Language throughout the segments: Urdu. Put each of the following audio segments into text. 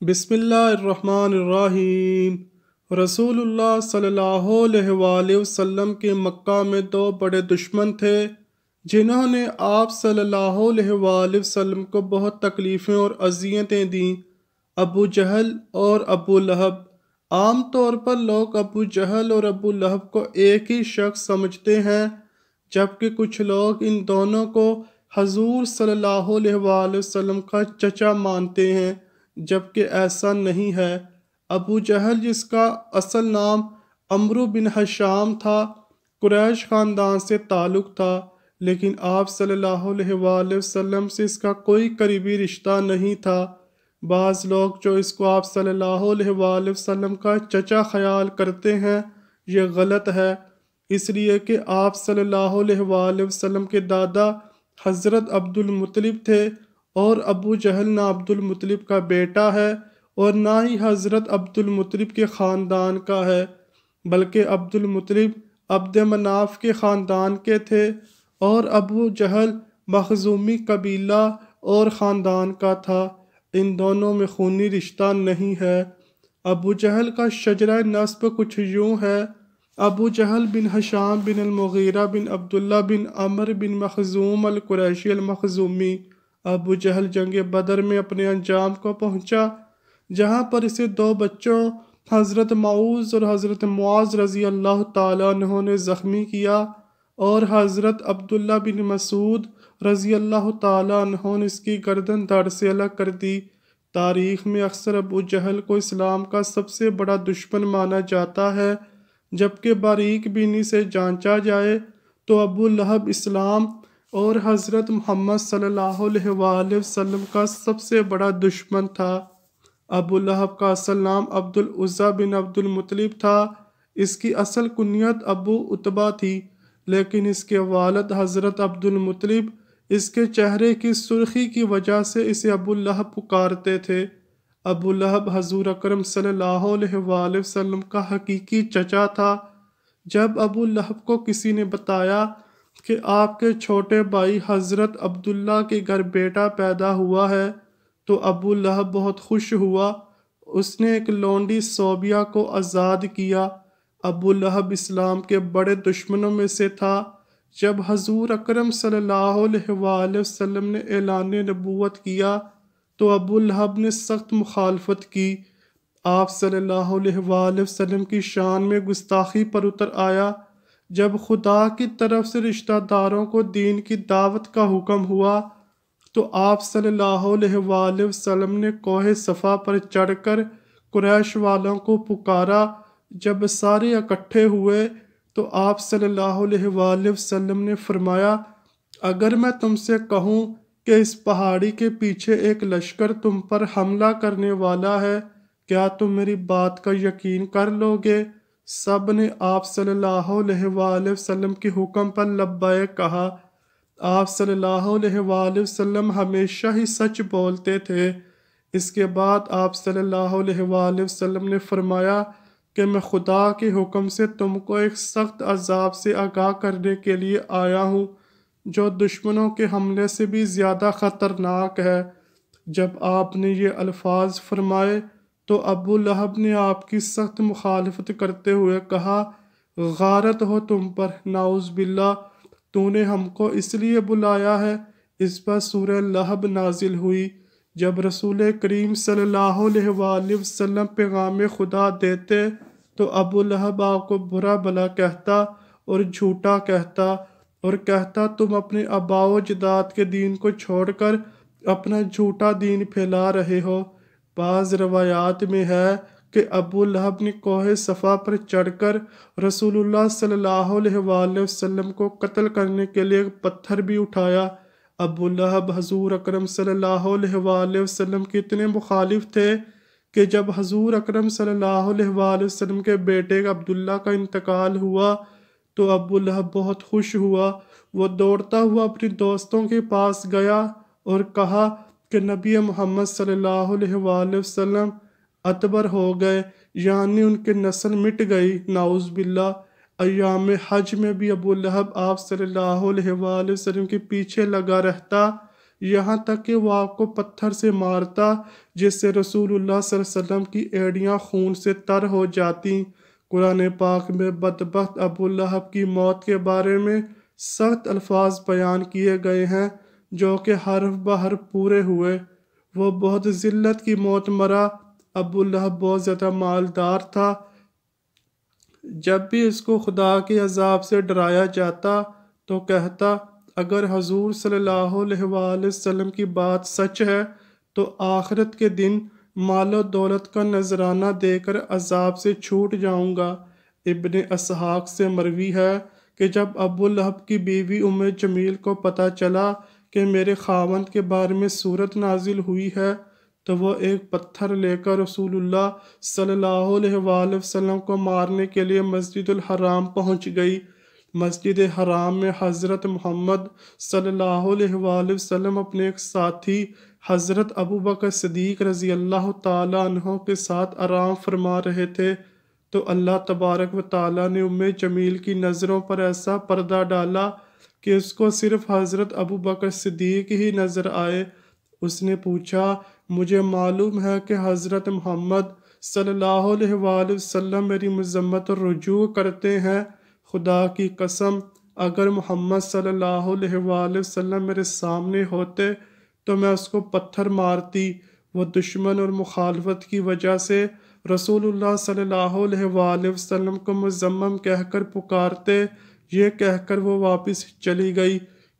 بسم اللہ الرحمن الرحیم۔ رسول اللہ صلی اللہ علیہ وآلہ وسلم کے مکہ میں دو بڑے دشمن تھے جنہوں نے آپ صلی اللہ علیہ وآلہ وسلم کو بہت تکلیفیں اور اذیتیں دیں، ابو جہل اور ابو لہب۔ عام طور پر لوگ ابو جہل اور ابو لہب کو ایک ہی شخص سمجھتے ہیں، جبکہ کچھ لوگ ان دونوں کو حضور صلی اللہ علیہ وآلہ وسلم کا چچا مانتے ہیں، جبکہ ایسا نہیں ہے۔ ابو جہل، جس کا اصل نام عمرو بن ہشام تھا، قریش خاندان سے تعلق تھا، لیکن آپ صلی اللہ علیہ وآلہ وسلم سے اس کا کوئی قریبی رشتہ نہیں تھا۔ بعض لوگ جو اس کو آپ صلی اللہ علیہ وآلہ وسلم کا چچا خیال کرتے ہیں، یہ غلط ہے، اس لیے کہ آپ صلی اللہ علیہ وآلہ وسلم کے دادا حضرت عبد المطلب تھے، اور ابو جہل نہ عبد المطلب کا بیٹا ہے اور نہ ہی حضرت عبد المطلب کے خاندان کا ہے، بلکہ عبد المطلب عبد مناف کے خاندان کے تھے، اور ابو جہل مخزومی قبیلہ اور خاندان کا تھا۔ ان دونوں میں خونی رشتہ نہیں ہے۔ ابو جہل کا شجرہ نسب کچھ یوں ہے: ابو جہل بن ہشام بن المغیرہ بن عبداللہ بن عمر بن مخزوم القریشی المخزومی۔ ابو جہل جنگ بدر میں اپنے انجام کو پہنچا، جہاں پر اسے دو بچوں حضرت معوذ اور حضرت معاذ رضی اللہ تعالیٰ عنہ نے زخمی کیا، اور حضرت عبداللہ بن مسعود رضی اللہ تعالیٰ عنہ نے اس کی گردن دھڑ سے الگ کر دی۔ تاریخ میں اکثر ابو جہل کو اسلام کا سب سے بڑا دشمن مانا جاتا ہے، جبکہ باریک بینی سے جانچا جائے تو ابو لہب اسلام اور حضرت محمد صلی اللہ علیہ وآلہ وسلم کا سب سے بڑا دشمن تھا۔ ابو لہب کا اصل نام عبد العزیٰ بن عبد المطلب تھا۔ اس کی اصل کنیت ابو عتبہ تھی، لیکن اس کے والد حضرت عبد المطلب اس کے چہرے کی سرخی کی وجہ سے اسے ابو لہب پکارتے تھے۔ ابو لہب حضور اکرم صلی اللہ علیہ وآلہ وسلم کا حقیقی چچا تھا۔ جب ابو لہب کو کسی نے بتایا کہ آپ کے چھوٹے بھائی حضرت عبداللہ کے گھر بیٹا پیدا ہوا ہے، تو ابو لہب بہت خوش ہوا۔ اس نے ایک لونڈی صوبیہ کو آزاد کیا۔ ابو لہب اسلام کے بڑے دشمنوں میں سے تھا۔ جب حضور اکرم صلی اللہ علیہ وآلہ وسلم نے اعلان نبوت کیا تو ابو لہب نے سخت مخالفت کی۔ آپ صلی اللہ علیہ وآلہ وسلم کی شان میں گستاخی پر اتر آیا۔ جب خدا کی طرف سے رشتہ داروں کو دین کی دعوت کا حکم ہوا تو آپ صلی اللہ علیہ وآلہ وسلم نے کوہ صفا پر چڑھ کر قریش والوں کو پکارا۔ جب سارے اکٹھے ہوئے تو آپ صلی اللہ علیہ وآلہ وسلم نے فرمایا: اگر میں تم سے کہوں کہ اس پہاڑی کے پیچھے ایک لشکر تم پر حملہ کرنے والا ہے، کیا تم میری بات کا یقین کر لو گے؟ سب نے آپ صلی اللہ علیہ وآلہ وسلم کے حکم پر لبیک کہا۔ آپ صلی اللہ علیہ وآلہ وسلم ہمیشہ ہی سچ بولتے تھے۔ اس کے بعد آپ صلی اللہ علیہ وآلہ وسلم نے فرمایا کہ میں خدا کے حکم سے تم کو ایک سخت عذاب سے آگاہ کرنے کے لیے آیا ہوں، جو دشمنوں کے حملے سے بھی زیادہ خطرناک ہے۔ جب آپ نے یہ الفاظ فرمائے تو ابو لہب نے آپ کی سخت مخالفت کرتے ہوئے کہا: غارت ہو تم پر، نعوذ باللہ، تو نے ہم کو اس لیے بلایا ہے؟ اس پر سورہ لہب نازل ہوئی۔ جب رسول کریم صلی اللہ علیہ وآلہ وسلم پیغام خدا دیتے تو ابو لہب آپ کو برا بھلا کہتا اور جھوٹا کہتا، اور کہتا تم اپنے آباء و اجداد کے دین کو چھوڑ کر اپنا جھوٹا دین پھیلا رہے ہو۔ بعض روایات میں ہے کہ ابو لہب نے کوہ صفا پر چڑھ کر رسول اللہ صلی اللہ علیہ وآلہ وسلم کو قتل کرنے کے لیے ایک پتھر بھی اٹھایا۔ ابو لہب حضور اکرم صلی اللہ علیہ وآلہ وسلم کے اتنے مخالف تھے کہ جب حضور اکرم صلی اللہ علیہ وآلہ وسلم کے بیٹے عبداللہ کا انتقال ہوا تو ابو لہب بہت خوش ہوا۔ وہ دوڑتا ہوا اپنے دوستوں کے پاس گیا اور کہا کہ نبی محمد صلی اللہ علیہ وآلہ وسلم اتبر ہو گئے، یعنی ان کی نسل مٹ گئی، نعوذ باللہ۔ ایام حج میں بھی ابو لہب آپ صلی اللہ علیہ وآلہ وسلم کے پیچھے لگا رہتا، یہاں تک کہ وہ آپ کو پتھر سے مارتا، جس سے رسول اللہ صلی اللہ علیہ وسلم کی ایڑیاں خون سے تر ہو جاتی۔ قرآن پاک میں بدبخت ابو لہب کی موت کے بارے میں سخت الفاظ بیان کیے گئے ہیں جو کہ حرف بحرف پورے ہوئے۔ وہ بہت ذلت کی موت مرا۔ ابو لہب بہت زیادہ مالدار تھا۔ جب بھی اس کو خدا کے عذاب سے ڈرایا جاتا تو کہتا، اگر حضور صلی اللہ علیہ وآلہ وسلم کی بات سچ ہے تو آخرت کے دن مال و دولت کا نذرانہ دے کر عذاب سے چھوٹ جاؤں گا۔ ابن اسحاق سے مروی ہے کہ جب ابو لہب کی بیوی جمیل کو پتہ چلا کہ میرے خاوند کے بارے میں سورت نازل ہوئی ہے تو وہ ایک پتھر لے کر رسول اللہ صلی اللہ علیہ وآلہ وسلم کو مارنے کے لیے مسجد الحرام پہنچ گئی۔ مسجد حرام میں حضرت محمد صلی اللہ علیہ وآلہ وسلم اپنے ایک ساتھی حضرت ابوبکر صدیق رضی اللہ تعالیٰ عنہ کے ساتھ آرام فرما رہے تھے تو اللہ تبارک و تعالیٰ نے جمیل کی نظروں پر ایسا پردہ ڈالا کہ اس کو صرف حضرت ابوبکر صدیق ہی نظر آئے۔ اس نے پوچھا، مجھے معلوم ہے کہ حضرت محمد صلی اللہ علیہ وآلہ وسلم میری مذمت اور رجوع کرتے ہیں۔ خدا کی قسم اگر محمد صلی اللہ علیہ وآلہ وسلم میرے سامنے ہوتے تو میں اس کو پتھر مارتی۔ وہ دشمن اور مخالفت کی وجہ سے رسول اللہ صلی اللہ علیہ وآلہ وسلم کو مذمم کہہ کر پکارتے۔ یہ کہہ کر وہ واپس چلی گئی۔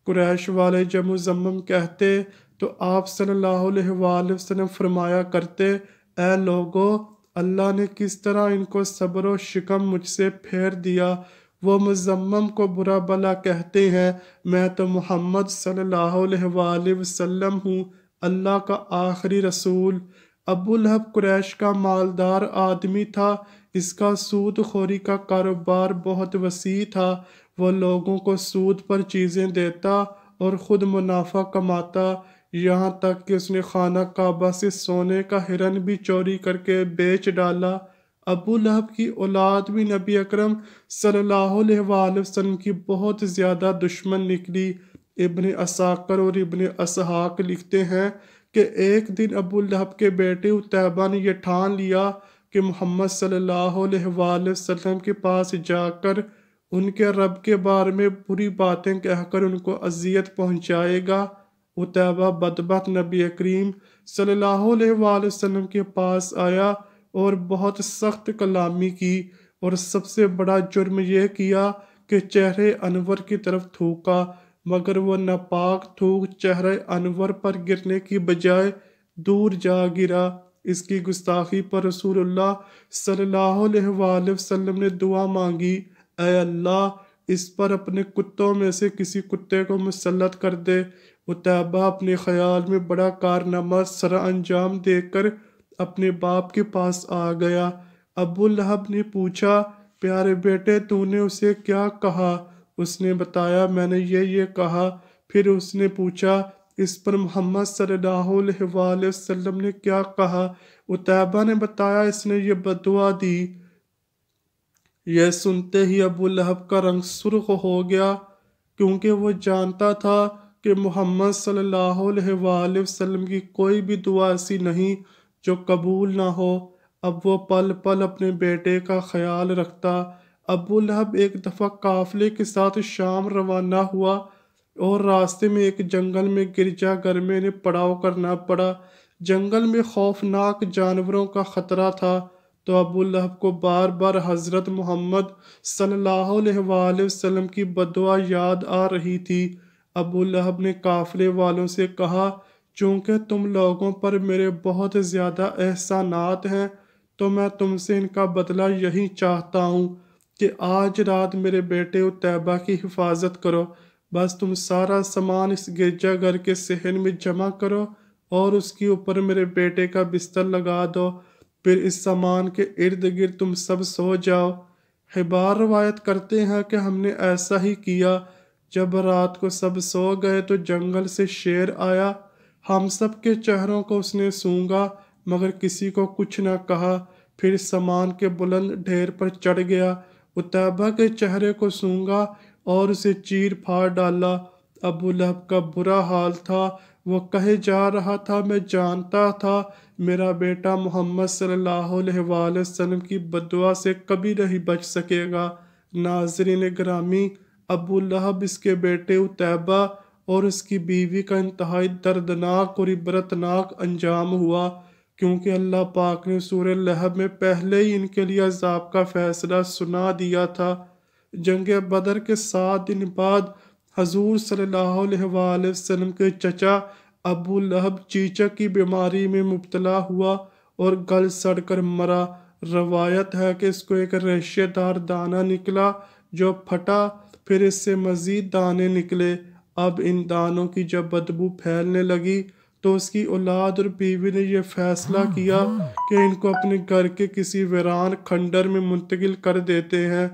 قریش والے جب مذمم کہتے تو آپ صلی اللہ علیہ وآلہ وسلم فرمایا کرتے، اے لوگو، اللہ نے کس طرح ان کو صبر و شکم مجھ سے پھیر دیا۔ وہ مذمم کو برا بلا کہتے ہیں، میں تو محمد صلی اللہ علیہ وآلہ وسلم ہوں، اللہ کا آخری رسول۔ ابو لہب قریش کا مالدار آدمی تھا۔ اس کا سود خوری کا کاروبار بہت وسیع تھا۔ وہ لوگوں کو سود پر چیزیں دیتا اور خود منافع کماتا، یہاں تک کہ اس نے خانہ کعبہ سے سونے کا ہرن بھی چوری کر کے بیچ ڈالا۔ ابو لہب کی اولاد بھی نبی اکرم صلی اللہ علیہ وآلہ وسلم کی بہت زیادہ دشمن نکلی۔ ابن اساکر اور ابن اسحاق لکھتے ہیں کہ ایک دن ابو لہب کے بیٹے عتیبہ نے یہ ٹھان لیا کہ محمد صلی اللہ علیہ وآلہ وسلم کے پاس جا کر ان کے رب کے بارے میں بری باتیں کہہ کر ان کو اذیت پہنچائے گا۔ عتیبہ بدبخت نبی کریم صلی اللہ علیہ وآلہ وسلم کے پاس آیا اور بہت سخت کلامی کی، اور سب سے بڑا جرم یہ کیا کہ چہرے انور کی طرف تھوکا، مگر وہ ناپاک تھوک چہرے انور پر گرنے کی بجائے دور جا گرا۔ اس کی گستاخی پر رسول اللہ صلی اللہ علیہ وآلہ وسلم نے دعا مانگی، اے اللہ اس پر اپنے کتوں میں سے کسی کتے کو مسلط کر دے۔ عتیبہ اپنے خیال میں بڑا کارنامہ سر انجام دے کر اپنے باپ کے پاس آ گیا۔ ابو لہب نے پوچھا، پیارے بیٹے تو نے اسے کیا کہا؟ اس نے بتایا، میں نے یہ کہا۔ پھر اس نے پوچھا، اس پر محمد صلی اللہ علیہ وآلہ وسلم نے کیا کہا؟ عتیبہ نے بتایا، اس نے یہ بددعا دی۔ یہ سنتے ہی ابو لہب کا رنگ سرخ ہو گیا، کیونکہ وہ جانتا تھا کہ محمد صلی اللہ علیہ وآلہ وسلم کی کوئی بھی دعا ایسی نہیں جو قبول نہ ہو۔ اب وہ پل پل اپنے بیٹے کا خیال رکھتا۔ ابو لہب ایک دفعہ قافلے کے ساتھ شام روانہ ہوا اور راستے میں ایک جنگل میں گرجا گھر میں انہیں پڑاؤ کرنا پڑا۔ جنگل میں خوفناک جانوروں کا خطرہ تھا، تو ابو لہب کو بار بار حضرت محمد صلی اللہ علیہ وآلہ وسلم کی بددعا یاد آ رہی تھی۔ ابو لہب نے قافلے والوں سے کہا، چونکہ تم لوگوں پر میرے بہت زیادہ احسانات ہیں تو میں تم سے ان کا بدلہ یہی چاہتا ہوں کہ آج رات میرے بیٹے عتیبہ کی حفاظت کرو۔ بس تم سارا سامان اس گرجا گھر کے صحن میں جمع کرو اور اس کے اوپر میرے بیٹے کا بستر لگا دو، پھر اس سامان کے ارد گرد تم سب سو جاؤ۔ حبار روایت کرتے ہیں کہ ہم نے ایسا ہی کیا۔ جب رات کو سب سو گئے تو جنگل سے شیر آیا، ہم سب کے چہروں کو اس نے سونگا مگر کسی کو کچھ نہ کہا، پھر سامان کے بلند ڈھیر پر چڑھ گیا، عتیبہ کے چہرے کو سونگا اور اسے چیر پھاڑ ڈالا۔ ابو لہب کا برا حال تھا، وہ کہے جا رہا تھا میں جانتا تھا میرا بیٹا محمد صلی اللہ علیہ وآلہ وسلم کی بددعا سے کبھی نہیں بچ سکے گا۔ ناظرین گرامی، ابو لہب اس کے بیٹے عتیبہ اور اس کی بیوی کا انتہائی دردناک اور عبرتناک انجام ہوا، کیونکہ اللہ پاک نے سورہ لہب میں پہلے ہی ان کے لیے عذاب کا فیصلہ سنا دیا تھا۔ جنگ بدر کے 7 دن بعد حضور صلی اللہ علیہ وآلہ وسلم کے چچا ابو لہب چیچک کی بیماری میں مبتلا ہوا اور گل سڑ کر مرا۔ روایت ہے کہ اس کو ایک ریشے دار دانہ نکلا جو پھٹا، پھر اس سے مزید دانے نکلے۔ اب ان دانوں کی جب بدبو پھیلنے لگی تو اس کی اولاد اور بیوی نے یہ فیصلہ کیا کہ ان کو اپنے گھر کے کسی ویران کھنڈر میں منتقل کر دیتے ہیں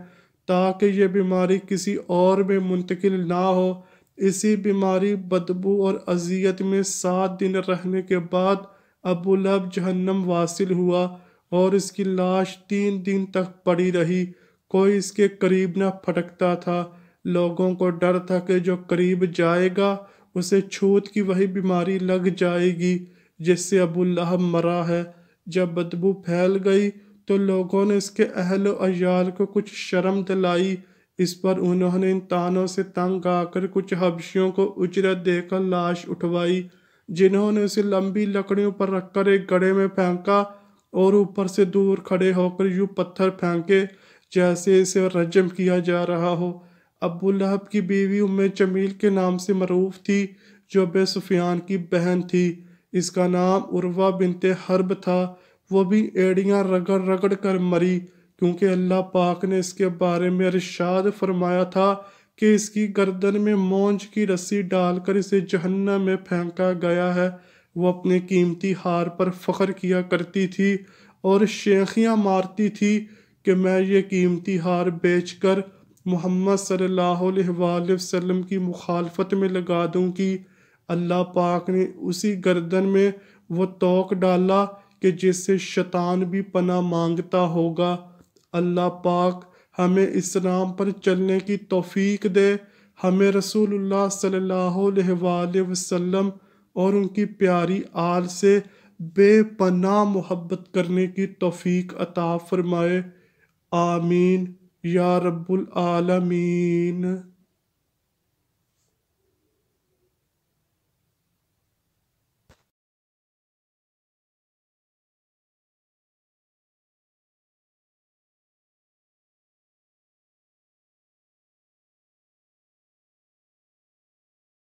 تاکہ یہ بیماری کسی اور میں منتقل نہ ہو۔ اسی بیماری، بدبو اور اذیت میں 7 دن رہنے کے بعد ابو لہب جہنم واصل ہوا اور اس کی لاش 3 دن تک پڑی رہی۔ کوئی اس کے قریب نہ پھٹکتا تھا۔ لوگوں کو ڈر تھا کہ جو قریب جائے گا اسے چھوت کی وہی بیماری لگ جائے گی جس سے ابو لہب مرا ہے۔ جب بدبو پھیل گئی تو لوگوں نے اس کے اہل و عیال کو کچھ شرم دلائی۔ اس پر انہوں نے ان تانوں سے تنگ آ کر کچھ حبشیوں کو اجرت دے کر لاش اٹھوائی، جنہوں نے اسے لمبی لکڑیوں پر رکھ کر ایک گڑھے میں پھینکا اور اوپر سے دور کھڑے ہو کر یوں پتھر پھینکے جیسے اسے رجم کیا جا رہا ہو۔ ابو لہب کی بیوی ام جمیل کے نام سے معروف تھی، جو ابو سفیان کی بہن تھی۔ اس کا نام عروہ بنت حرب تھا۔ وہ بھی ایڑیاں رگڑ رگڑ کر مری، کیونکہ اللہ پاک نے اس کے بارے میں ارشاد فرمایا تھا کہ اس کی گردن میں مونج کی رسی ڈال کر اسے جہنم میں پھینکا گیا ہے۔ وہ اپنے قیمتی ہار پر فخر کیا کرتی تھی اور شیخیاں مارتی تھی کہ میں یہ قیمتی ہار بیچ کر محمد صلی اللہ علیہ وآلہ وسلم کی مخالفت میں لگا دوں گی۔ اللہ پاک نے اسی گردن میں وہ توق ڈالا کہ جس سے شیطان بھی پناہ مانگتا ہوگا۔ اللہ پاک ہمیں اسلام پر چلنے کی توفیق دے، ہمیں رسول اللہ صلی اللہ علیہ وآلہ وسلم اور ان کی پیاری آل سے بے پناہ محبت کرنے کی توفیق عطا فرمائے۔ آمین یا رب العالمین۔